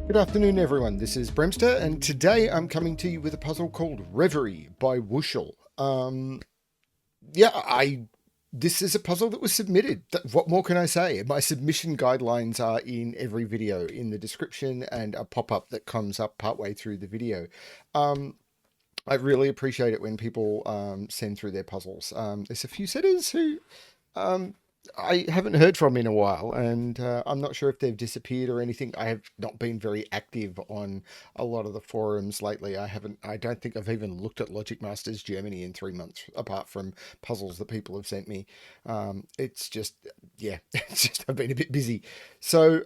Good afternoon, everyone. This is BremSter, and today I'm coming to you with a puzzle called Reverie by Wuschel. This is a puzzle that was submitted. What more can I say? My submission guidelines are in every video, in the description, and a pop-up that comes up partway through the video. I really appreciate it when people send through their puzzles. There's a few setters who I haven't heard from in a while, and I'm not sure if they've disappeared or anything. I have not been very active on a lot of the forums lately. I don't think I've even looked at Logic Masters Germany in 3 months, apart from puzzles that people have sent me. It's just, yeah, I've been a bit busy. So,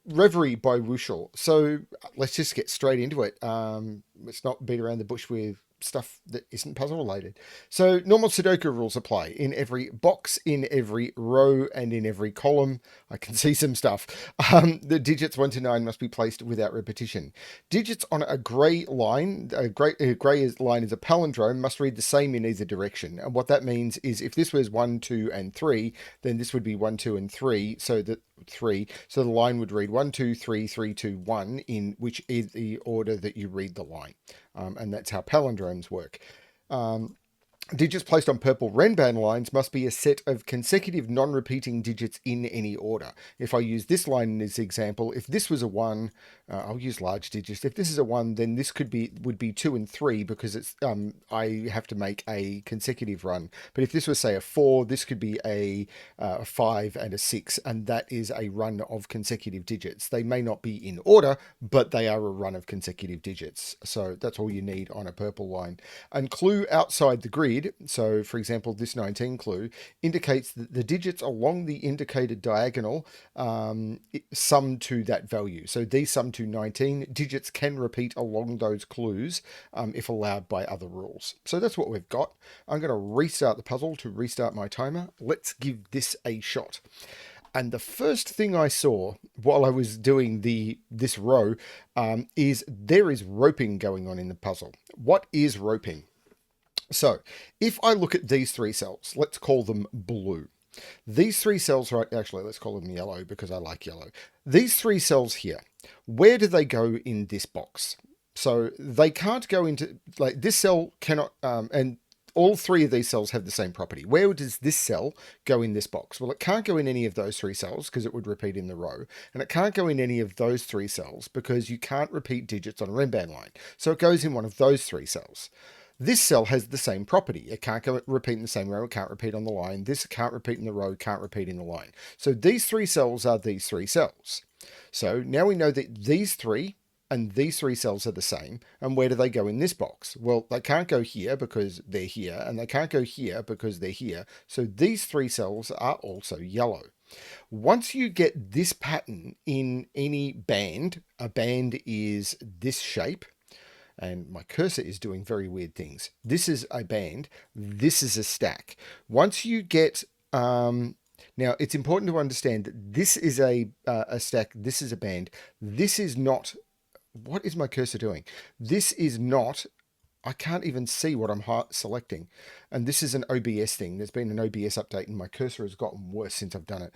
Reverie by Wuschel. So let's just get straight into it. Let's not beat around the bush with stuff that isn't puzzle related. So normal Sudoku rules apply in every box, in every row, and in every column. I can see some stuff. The digits 1 to 9 must be placed without repetition. Digits on a grey line, a grey line is a palindrome, must read the same in either direction. And what that means is if this was 1, 2, and 3, then this would be 1, 2, and 3. So the line would read 1, 2, 3, 3, 2, 1 in which is the order that you read the line. And that's how palindromes work. Digits placed on purple Renban lines must be a set of consecutive non-repeating digits in any order. If I use this line in this example, if this was a 1, I'll use large digits. If this is a 1, then this would be 2 and 3 because it's I have to make a consecutive run. But if this was, say, a 4, this could be a 5 and a 6, and that is a run of consecutive digits. They may not be in order, but they are a run of consecutive digits. So that's all you need on a purple line. And clue outside the grid. So, for example, this 19 clue indicates that the digits along the indicated diagonal sum to that value. So these sum to 19. Digits can repeat along those clues if allowed by other rules. So that's what we've got. I'm going to restart the puzzle to restart my timer. Let's give this a shot. And the first thing I saw while I was doing this row is there is roping going on in the puzzle. What is roping? So if I look at these 3 cells, let's call them blue. These 3 cells, right, actually, let's call them yellow because I like yellow. These 3 cells here, where do they go in this box? So they can't go into, like, this cell cannot, and all 3 of these cells have the same property. Where does this cell go in this box? Well, it can't go in any of those 3 cells because it would repeat in the row. And it can't go in any of those 3 cells because you can't repeat digits on a Renban line. So it goes in one of those 3 cells. This cell has the same property. It can't repeat in the same row. It can't repeat on the line. This can't repeat in the row. Can't repeat in the line. So these 3 cells are these 3 cells. So now we know that these 3 and these 3 cells are the same. And where do they go in this box? Well, they can't go here because they're here. And they can't go here because they're here. So these 3 cells are also yellow. Once you get this pattern in any band, a band is this shape. And my cursor is doing very weird things. This is a band. This is a stack. Once you get... now, it's important to understand that this is a stack. This is a band. This is not... What is my cursor doing? This is not... I can't even see what I'm selecting. And this is an OBS thing. There's been an OBS update and my cursor has gotten worse since I've done it.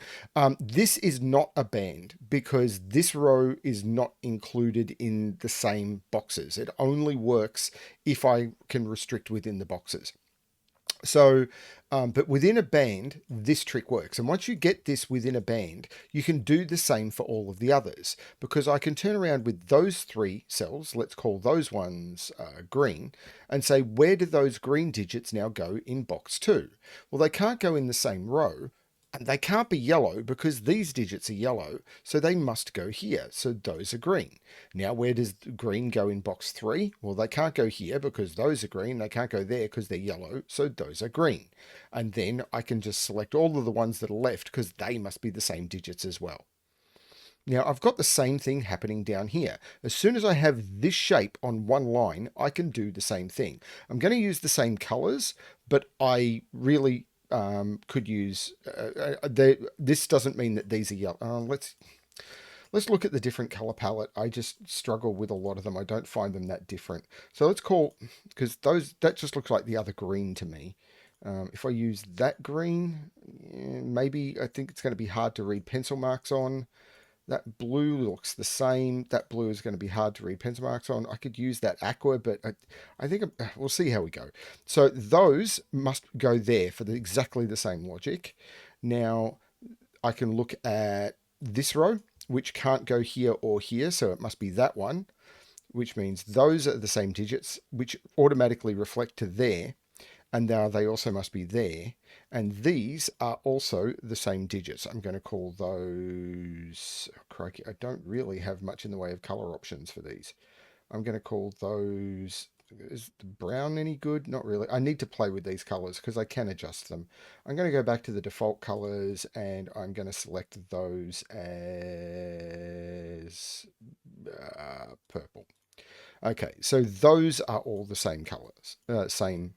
This is not a band because this row is not included in the same boxes. It only works if I can restrict within the boxes. So, but within a band, this trick works. And once you get this within a band, you can do the same for all of the others. Because I can turn around with those 3 cells, let's call those ones green, and say, where do those green digits now go in box 2? Well, they can't go in the same row. And they can't be yellow because these digits are yellow, so they must go here. So those are green. Now, where does green go in box 3? Well, they can't go here because those are green. They can't go there because they're yellow, so those are green. And then I can just select all of the ones that are left because they must be the same digits as well. Now, I've got the same thing happening down here. As soon as I have this shape on one line, I can do the same thing. I'm going to use the same colors, but I really... could use this doesn't mean that these are yellow. Let's look at the different color palette. I just struggle with a lot of them. I don't find them that different. So let's call, because that just looks like the other green to me. If I use that green, maybe I think it's going to be hard to read pencil marks on. That blue looks the same. That blue is going to be hard to read pencil marks on. I could use that aqua, but I think we'll see how we go. So those must go there for exactly the same logic. Now I can look at this row, which can't go here or here, so it must be that one, which means those are the same digits, which automatically reflect to there. And now they also must be there. And these are also the same digits. I'm going to call those... Oh, crikey, I don't really have much in the way of color options for these. I'm going to call those... Is the brown any good? Not really. I need to play with these colors because I can adjust them. I'm going to go back to the default colors and I'm going to select those as purple. Okay, so those are all the same colors, same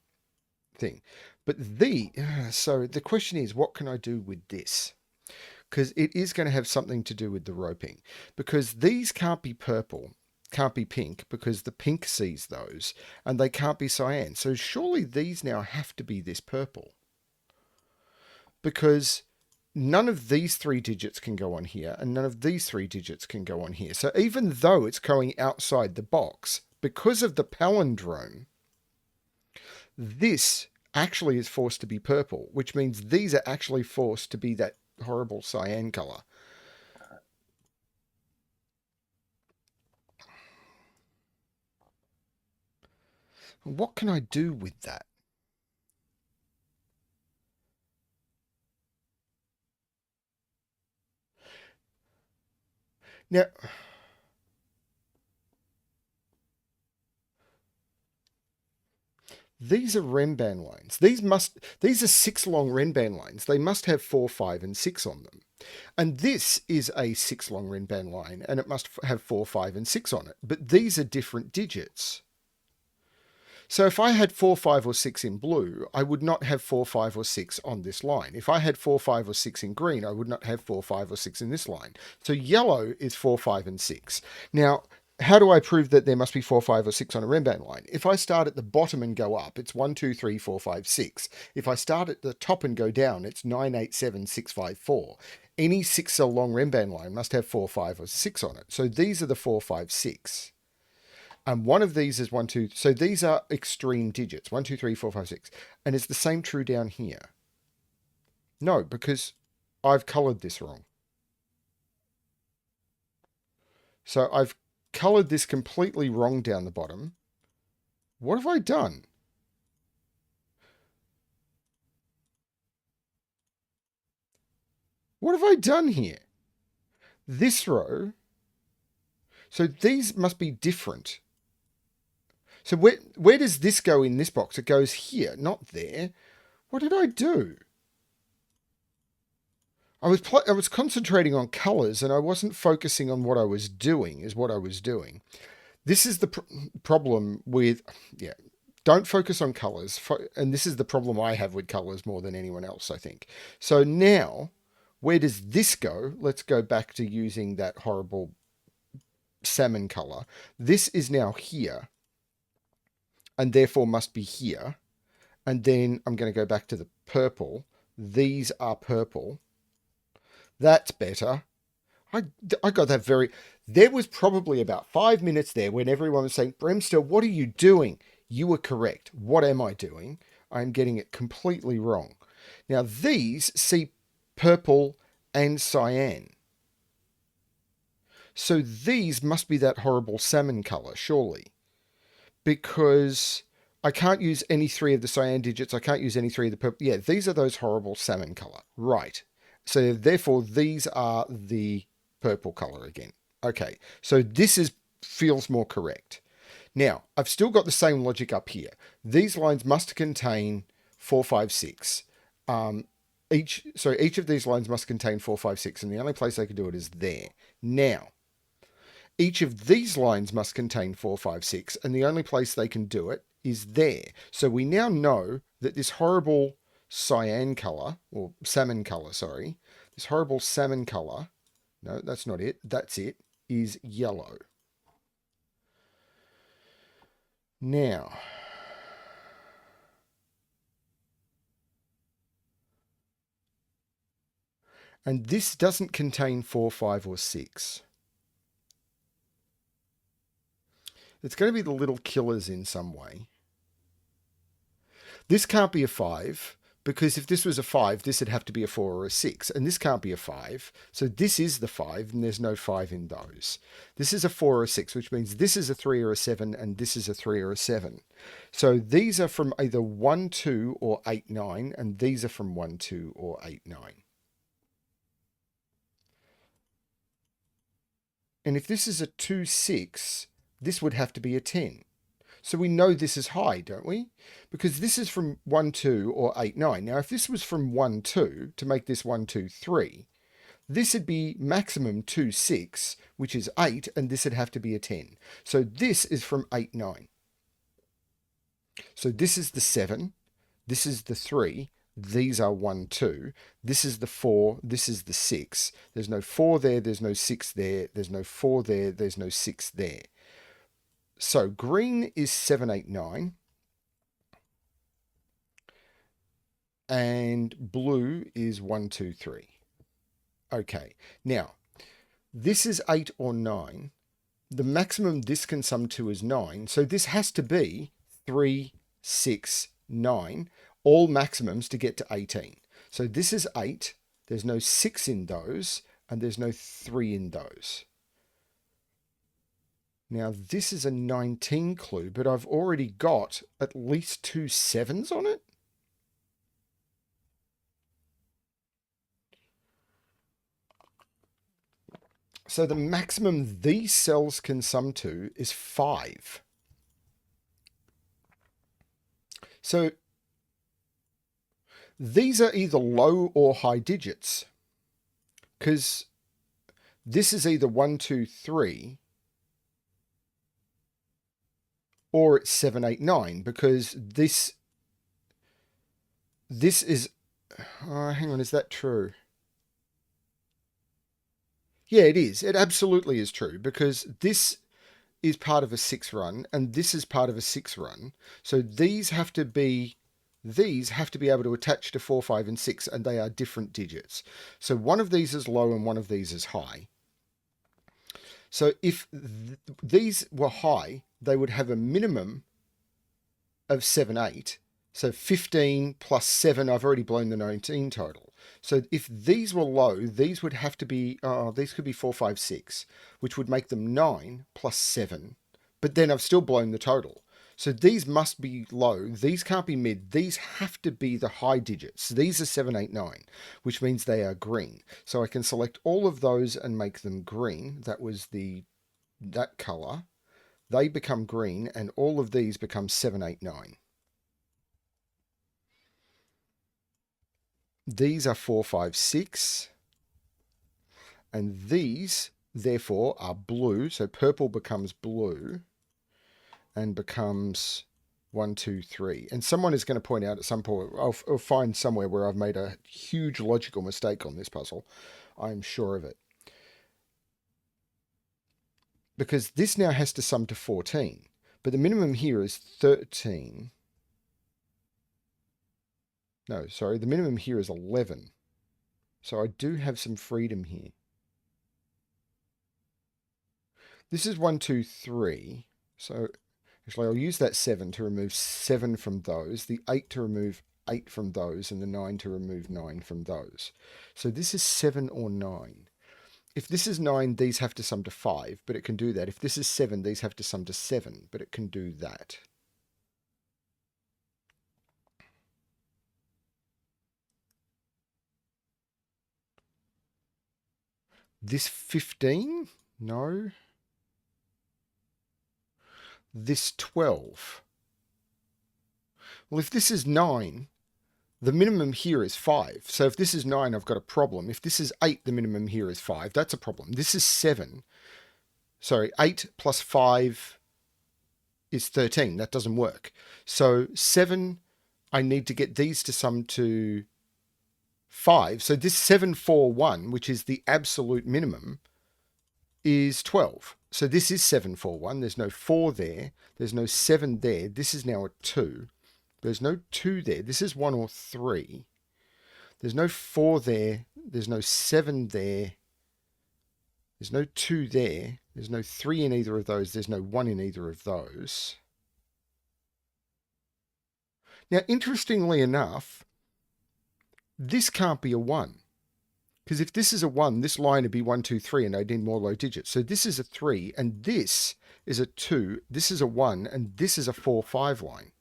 thing. But so the question is, what can I do with this? Because it is going to have something to do with the roping. Because these can't be purple, can't be pink, because the pink sees those, and they can't be cyan. So surely these now have to be this purple. Because none of these 3 digits can go on here, and none of these 3 digits can go on here. So even though it's going outside the box, because of the palindrome, this actually is forced to be purple, which means these are actually forced to be that horrible cyan color. What can I do with that? Now, these are Renban lines. These are 6 long Renban lines. They must have 4, 5, and 6 on them. And this is a 6 long Renban line, and it must have 4, 5, and 6 on it. But these are different digits. So if I had 4, 5, or 6 in blue, I would not have 4, 5, or 6 on this line. If I had 4, 5, or 6 in green, I would not have 4, 5, or 6 in this line. So yellow is 4, 5, and 6. Now, how do I prove that there must be 4, 5, or 6 on a Renban line? If I start at the bottom and go up, it's 1, 2, 3, 4, 5, 6. If I start at the top and go down, it's 9, 8, 7, 6, 5, 4. Any 6 cell long Renban line must have 4, 5, or 6 on it. So these are the 4, 5, 6. And one of these is 1, 2. So these are extreme digits. 1, 2, 3, 4, 5, 6. And is the same true down here? No, because I've colored this wrong. So I've colored this completely wrong down the bottom. What have I done? What have I done here? This row. So these must be different. So where does this go in this box? It goes here, not there. What did I do? I was concentrating on colors and I wasn't focusing on what I was doing, is what I was doing. This is the problem with, yeah, don't focus on colors. And this is the problem I have with colors more than anyone else, I think. So now, where does this go? Let's go back to using that horrible salmon color. This is now here and therefore must be here. And then I'm going to go back to the purple. These are purple. That's better. I got that very... There was probably about 5 minutes there when everyone was saying, BremSter, what are you doing? You were correct. What am I doing? I'm getting it completely wrong. Now, these see purple and cyan. So these must be that horrible salmon color, surely. Because I can't use any 3 of the cyan digits. I can't use any 3 of the purple. Yeah, these are those horrible salmon color. Right. So therefore, these are the purple color again. Okay, so this feels more correct. Now, I've still got the same logic up here. These lines must contain 4, 5, 6. Each of these lines must contain 4, 5, 6, and the only place they can do it is there. Now, each of these lines must contain 4, 5, 6, and the only place they can do it is there. So we now know that this horrible cyan color, or salmon color, sorry, this horrible salmon color, no, that's not it, that's it, is yellow. Now, And this doesn't contain 4, 5, or 6. It's going to be the little killers in some way. This can't be a 5, because if this was a 5, this would have to be a 4 or a 6. And this can't be a 5. So this is the 5, and there's no 5 in those. This is a 4 or a 6, which means this is a 3 or a 7, and this is a 3 or a 7. So these are from either 1, 2, or 8, 9, and these are from 1, 2, or 8, 9. And if this is a 2, 6, this would have to be a 10. So we know this is high, don't we? Because this is from 1, 2, or 8, 9. Now, if this was from 1, 2, to make this 1, 2, 3, this would be maximum 2, 6, which is 8, and this would have to be a 10. So this is from 8, 9. So this is the 7, this is the 3, these are 1, 2, this is the 4, this is the 6. There's no 4 there, there's no 6 there, there's no 4 there, there's no 6 there. So green is 7, 8, 9. And blue is 1, 2, 3. Okay, now, this is 8 or 9. The maximum this can sum to is 9. So this has to be 3, 6, 9. All maximums to get to 18. So this is 8. There's no 6 in those. And there's no 3 in those. Now, this is a 19 clue, but I've already got at least 2 7s on it. So the maximum these cells can sum to is 5. So these are either low or high digits, because this is either 1, 2, 3, or it's 7, 8, 9, because this is, hang on, is that true? Yeah, it is. It absolutely is true, because this is part of a 6 run, and this is part of a 6 run. So these have to be able to attach to 4, 5, and 6, and they are different digits. So one of these is low and one of these is high. So if these were high, they would have a minimum of 7, 8. So 15 plus 7, I've already blown the 19 total. So if these were low, these would have to be, these could be 4, 5, 6, which would make them 9 plus 7. But then I've still blown the total. So these must be low. These can't be mid. These have to be the high digits. These are 7, 8, 9, which means they are green. So I can select all of those and make them green. That was that color. They become green, and all of these become 7, 8, 9. These are 4, 5, 6. And these, therefore, are blue. So purple becomes blue and becomes 1, 2, 3. And someone is going to point out at some point, I'll find somewhere where I've made a huge logical mistake on this puzzle. I'm sure of it. Because this now has to sum to 14. But the minimum here is 13. No, sorry, the minimum here is 11. So I do have some freedom here. This is 1, 2, 3. So actually I'll use that 7 to remove 7 from those, the 8 to remove 8 from those, and the 9 to remove 9 from those. So this is 7 or 9. If this is 9, these have to sum to 5, but it can do that. If this is 7, these have to sum to 7, but it can do that. This 15? No. This 12. Well, if this is 9, the minimum here is 5. So if this is 9, I've got a problem. If this is 8, the minimum here is 5. That's a problem. This is 7. Sorry, 8 plus 5 is 13. That doesn't work. So 7, I need to get these to sum to 5. So this 7, 4, 1, which is the absolute minimum, is 12. So this is 7, 4, 1. There's no 4 there. There's no 7 there. This is now a 2. There's no 2 there. This is 1 or 3. There's no 4 there. There's no 7 there. There's no 2 there. There's no 3 in either of those. There's no 1 in either of those. Now, interestingly enough, this can't be a 1. Because if this is a 1, this line would be 1, 2, 3, and I'd need more low digits. So this is a 3, and this is a 2, this is a 1, and this is a 4, 5 line.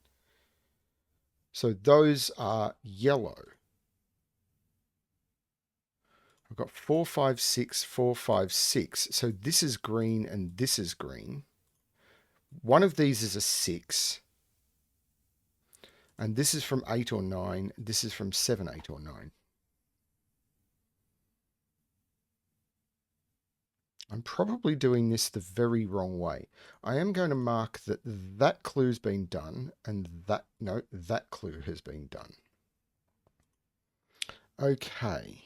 So those are yellow. I've got 4, 5, 6, 4, 5, 6. So this is green and this is green. One of these is a 6. And this is from 8 or 9. This is from 7, 8 or 9. I'm probably doing this the very wrong way. I am going to mark that that clue's been done and that clue has been done. Okay.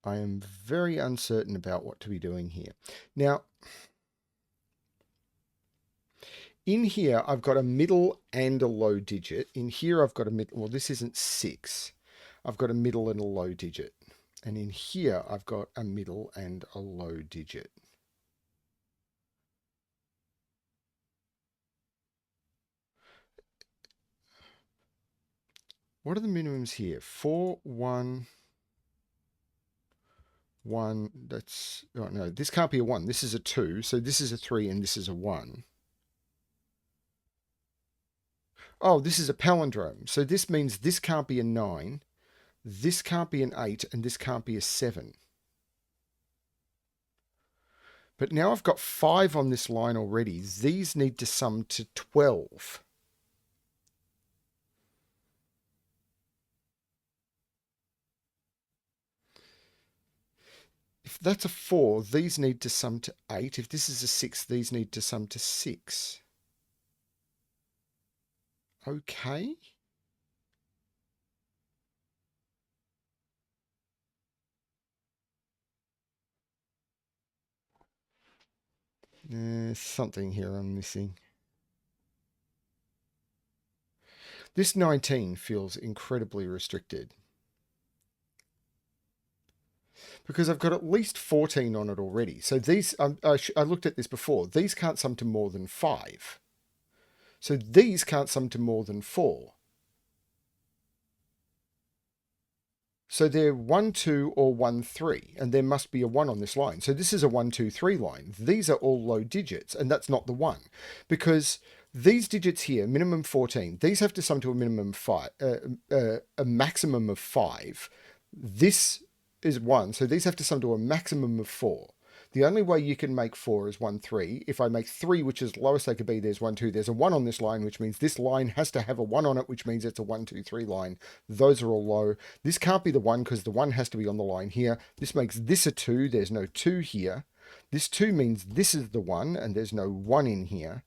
I am very uncertain about what to be doing here. Now, in here, I've got a middle and a low digit. In here, I've got a middle. Well, this isn't 6. I've got a middle and a low digit. And in here, I've got a middle and a low digit. What are the minimums here? 4, 1, 1. That's, oh no, this can't be a 1. This is a 2. So this is a 3 and this is a 1. Oh, this is a palindrome. So this means this can't be a 9. This can't be an 8 and this can't be a 7. But now I've got 5 on this line already. These need to sum to 12. If that's a 4, these need to sum to 8. If this is a 6, these need to sum to 6. Okay. There's something here I'm missing. This 19 feels incredibly restricted. Because I've got at least 14 on it already. So these, I looked at this before. These can't sum to more than 5. So these can't sum to more than 4. So they're 1, 2 or 1, 3, and there must be a 1 on this line. So this is a 1, 2, 3 line. These are all low digits, and that's not the 1. Because these digits here, minimum 14, these have to sum to a minimum 5, a maximum of 5. This is 1, so these have to sum to a maximum of 4. The only way you can make 4 is 1, 3. If I make 3, which is the lowest they could be, there's 1, 2. There's a 1 on this line, which means this line has to have a 1 on it, which means it's a 1, 2, 3 line. Those are all low. This can't be the 1 because the 1 has to be on the line here. This makes this a 2. There's no 2 here. This 2 means this is the 1, and there's no 1 in here.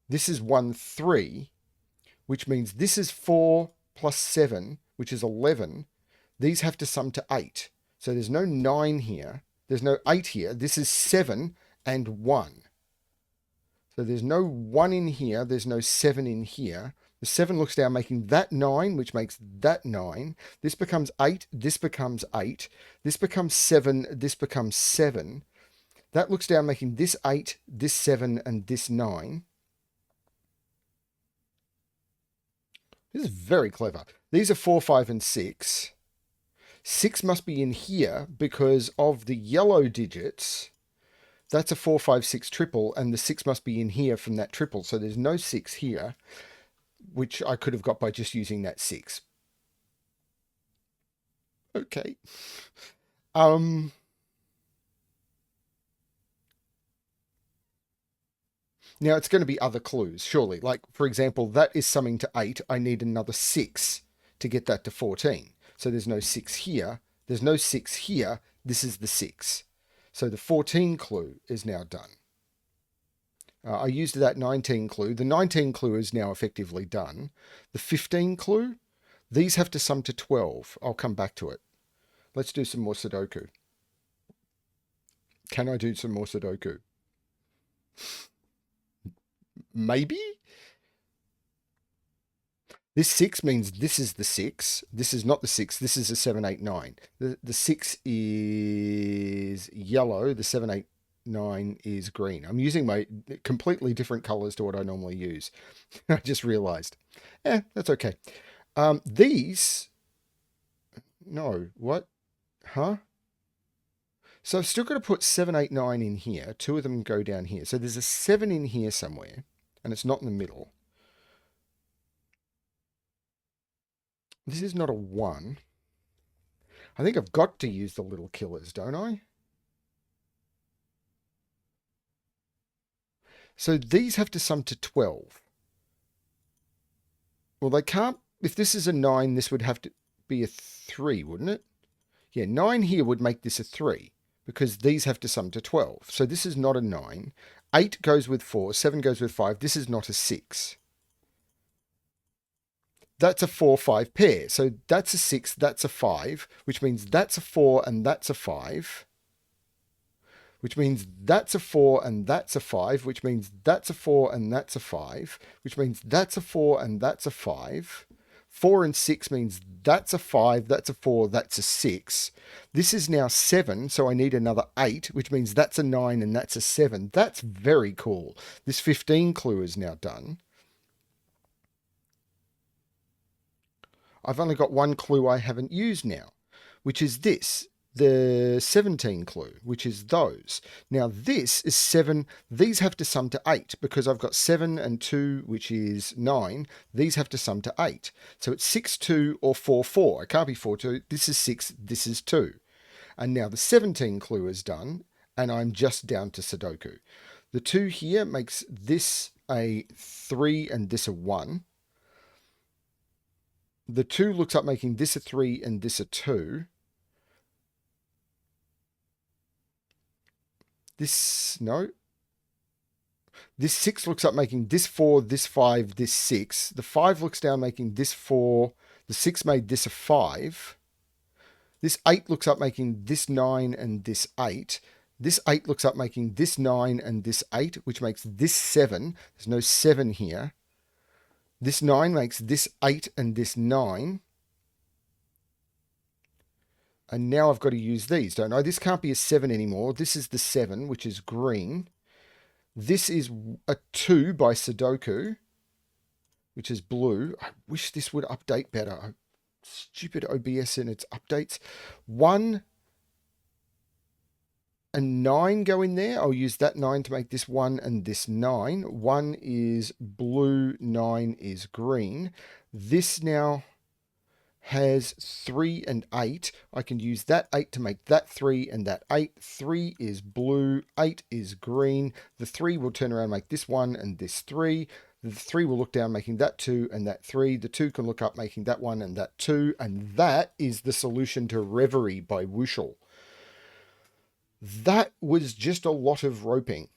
This is 1, 3, which means this is 4 plus 7, which is 11. These have to sum to 8. So there's no 9 here. There's no 8 here. This is 7 and 1. So there's no 1 in here. There's no 7 in here. The 7 looks down, making that 9, which makes that 9. This becomes 8. This becomes 8. This becomes 7. This becomes 7. That looks down, making this 8, this 7, and this 9. This is very clever. These are 4, 5, and 6. 6 must be in here because of the yellow digits. That's a 4, 5, 6 triple, and the 6 must be in here from that triple. So there's no 6 here, which I could have got by just using that 6. Okay. Now it's going to be other clues, surely. Like, for example, that is summing to 8. I need another 6 to get that to 14. So there's no 6 here. There's no 6 here. This is the 6. So the 14 clue is now done. I used that 19 clue. The 19 clue is now effectively done. The 15 clue, these have to sum to 12. I'll come back to it. Let's do some more Sudoku. Can I do some more Sudoku? maybe? This 6 means this is the 6. This is not the 6. This is a 7, 8, 9. The 6 is yellow. The 7, 8, 9 is green. I'm using my completely different colors to what I normally use. I just realized. That's okay. These... No, what? Huh? So I've still got to put 7, 8, 9 in here. 2 of them go down here. So there's a 7 in here somewhere, and it's not in the middle. This is not a 1. I think I've got to use the little killers, don't I? So these have to sum to 12. Well, they can't... If this is a 9, this would have to be a 3, wouldn't it? Yeah, 9 here would make this a 3, because these have to sum to 12. So this is not a 9. 8 goes with 4. 7 goes with 5. This is not a 6. That's a 4, 5 pair. So that's a 6, that's a 5, which means that's a 4 and that's a 5. Which means that's a 4 and that's a 5, which means that's a 4 and that's a 5, which means that's a 4 and that's a 5. 4 and 6 means that's a 5, that's a 4, that's a 6. This is now 7, so I need another 8, which means that's a 9 and that's a 7. That's very cool. This 15 clue is now done. I've only got one clue I haven't used now, which is this, the 17 clue, which is those. Now this is 7. These have to sum to 8 because I've got 7 and 2, which is 9. These have to sum to 8. So it's 6, 2 or 4, 4. It can't be 4, 2. This is 6. This is 2. And now the 17 clue is done, and I'm just down to Sudoku. The 2 here makes this a 3 and this a 1. The 2 looks up making this a 3 and this a 2. This, no. This 6 looks up making this 4, this 5, this 6. The 5 looks down making this 4. The 6 made this a 5. This 8 looks up making this 9 and this 8. This 8 looks up making this 9 and this 8, which makes this 7. There's no 7 here. This 9 makes this 8 and this 9. And now I've got to use these, don't I? This can't be a 7 anymore. This is the 7, which is green. This is a 2 by Sudoku, which is blue. I wish this would update better. Stupid OBS in its updates. 1 and 9 go in there. I'll use that 9 to make this 1 and this 9. 1 is blue, 9 is green. This now has 3 and 8. I can use that 8 to make that 3 and that 8. 3 is blue, 8 is green. The 3 will turn around and make this 1 and this 3. The 3 will look down making that 2 and that 3. The 2 can look up making that 1 and that 2. And that is the solution to Reverie by Wuschel. That was just a lot of roping.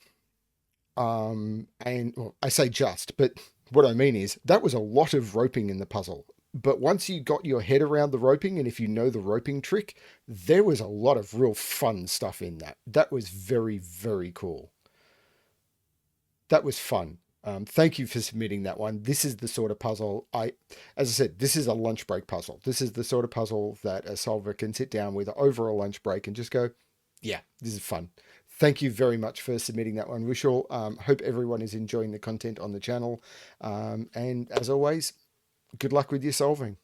And well, I say just, but what I mean is that was a lot of roping in the puzzle. But once you got your head around the roping, and if you know the roping trick, there was a lot of real fun stuff in that. That was very, very cool. That was fun. Thank you for submitting that one. This is the sort of puzzle as I said, this is a lunch break puzzle. This is the sort of puzzle that a solver can sit down with over a lunch break and just go, yeah, this is fun. Thank you very much for submitting that one, Wuschel. Hope everyone is enjoying the content on the channel. And as always, good luck with your solving.